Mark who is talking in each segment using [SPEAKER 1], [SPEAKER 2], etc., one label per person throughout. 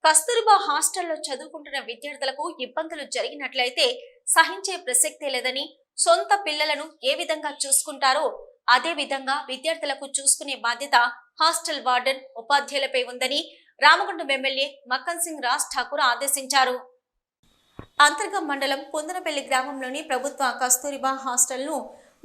[SPEAKER 1] కస్తూర్బా హాస్టల్లో చదువుకుంటున్న విద్యార్థులకు ఇబ్బందులు జరిగినట్లయితే సహించే ప్రసక్తే లేదని, సొంత పిల్లలను ఏ విధంగా చూసుకుంటారో అదే విధంగా విద్యార్థులకు చూసుకునే బాధ్యత హాస్టల్ వార్డెన్, ఉపాధ్యాయులపై ఉందని రామగుండం ఎమ్మెల్యే మక్కన్ సింగ్ రాజ్ ఠాకూర్ ఆదేశించారు. అంతర్గం మండలం పొందనపల్లి గ్రామంలోని ప్రభుత్వ కస్తూరిబా హాస్టల్ను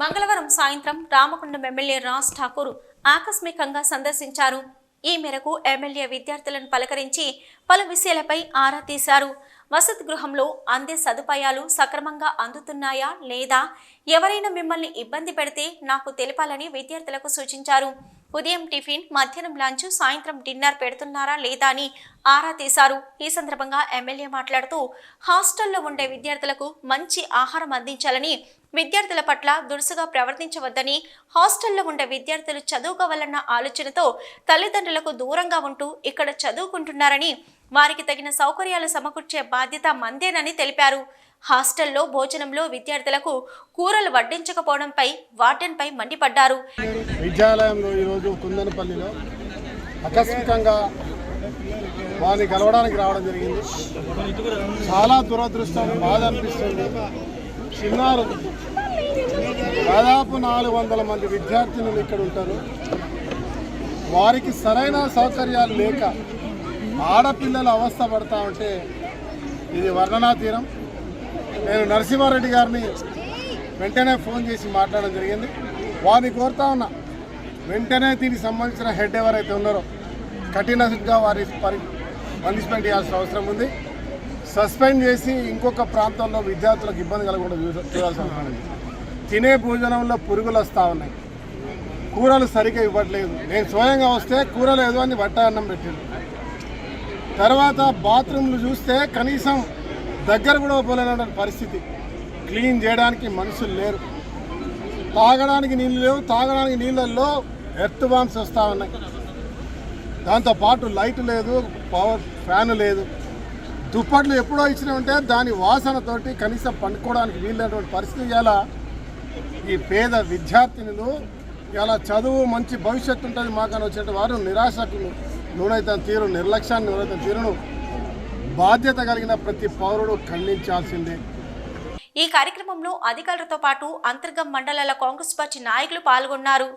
[SPEAKER 1] మంగళవారం సాయంత్రం రామగుండం ఎమ్మెల్యే రాజ్ ఠాకూర్ ఆకస్మికంగా సందర్శించారు. ఈ మేరకు ఎమ్మెల్యే విద్యార్థులను పలకరించి పలు విషయాలపై ఆరా తీశారు. వసతి గృహంలో అందే సదుపాయాలు సక్రమంగా అందుతున్నాయా లేదా, ఎవరైనా మిమ్మల్ని ఇబ్బంది పెడితే నాకు తెలపాలని విద్యార్థులకు సూచించారు. ఉదయం టిఫిన్, మధ్యాహ్నం లంచ్, సాయంత్రం డిన్నర్ పెడుతున్నారా లేదా అని ఆరా తీశారు. ఈ సందర్భంగా ఎమ్మెల్యే మాట్లాడుతూ హాస్టల్లో ఉండే విద్యార్థులకు మంచి ఆహారం అందించాలని, విద్యార్థుల పట్ల దురుసుగా ప్రవర్తించవద్దని, హాస్టల్లో ఉండే విద్యార్థులు చదువుకోవాలన్న ఆలోచనతో తల్లిదండ్రులకు దూరంగా ఉంటూ ఇక్కడ చదువుకుంటున్నారని, వారికి తగిన సౌకర్యాలు సమకూర్చే బాధ్యత మందేనని తెలిపారు. హాస్టల్లో భోజనంలో విద్యార్థులకు కూరలు వడ్డించకపోవడంపై వార్డెన్పై మండిపడ్డారు.
[SPEAKER 2] విద్యాలయంలో ఈరోజు కుందనపల్లిలో ఆకస్మికంగా వారిని కలవడానికి రావడం జరిగింది. చాలా దురదృష్టం, బాధ అనిపిస్తుంది. చిన్నారు దాదాపు 400 మంది విద్యార్థినులు ఇక్కడ ఉంటారు. వారికి సరైన సౌకర్యాలు లేక ఆడపిల్లలు అవస్థ పడతా ఉంటే ఇది వర్ణనాతీరం. నేను నరసింహారెడ్డి గారిని వెంటనే ఫోన్ చేసి మాట్లాడడం జరిగింది. వారిని కోరుతా ఉన్నా, వెంటనే దీనికి సంబంధించిన హెడ్ ఎవరైతే ఉన్నారో కఠినంగా వారి పనిష్మెంట్ చేయాల్సిన అవసరం ఉంది. సస్పెండ్ చేసి ఇంకొక ప్రాంతంలో విద్యార్థులకు ఇబ్బంది కలగకుండా చూడాల్సిన అవసరం ఉంది. తినే భోజనంలో పురుగులు వస్తూ ఉన్నాయి, కూరలు సరిగ్గా ఇవ్వట్లేదు. నేను స్వయంగా వస్తే కూరలు ఏదో అని వట్ట అన్నం పెట్టింది. తర్వాత బాత్రూమ్లు చూస్తే కనీసం దగ్గర కూడా పోలేని పరిస్థితి. క్లీన్ చేయడానికి మనుషులు లేరు, తాగడానికి నీళ్ళు లేవు. తాగడానికి నీళ్ళల్లో ఎర్త్ బాంబ్స్ వస్తూ ఉన్నాయి. దాంతోపాటు లైట్ లేదు, పవర్ ఫ్యాన్ లేదు. దుప్పట్లు ఎప్పుడో ఇచ్చినామంటే దాని వాసనతోటి కనీసం పండుకోవడానికి వీలైనటువంటి పరిస్థితి. ఇలా ఈ పేద విద్యార్థినులు ఇలా చదువు మంచి భవిష్యత్తు ఉంటుంది మాకని వచ్చే వారు నిరాశకు నూనెతన తీరు, నిర్లక్ష్యాన్ని నూనెతన తీరును బాధ్యత కలిగిన ప్రతి పౌరుడు ఖండించాల్సిందే.
[SPEAKER 1] ఈ కార్యక్రమంలో అధికారులతో పాటు అంతర్గం మండలాల కాంగ్రెస్ పార్టీ నాయకులు పాల్గొన్నారు.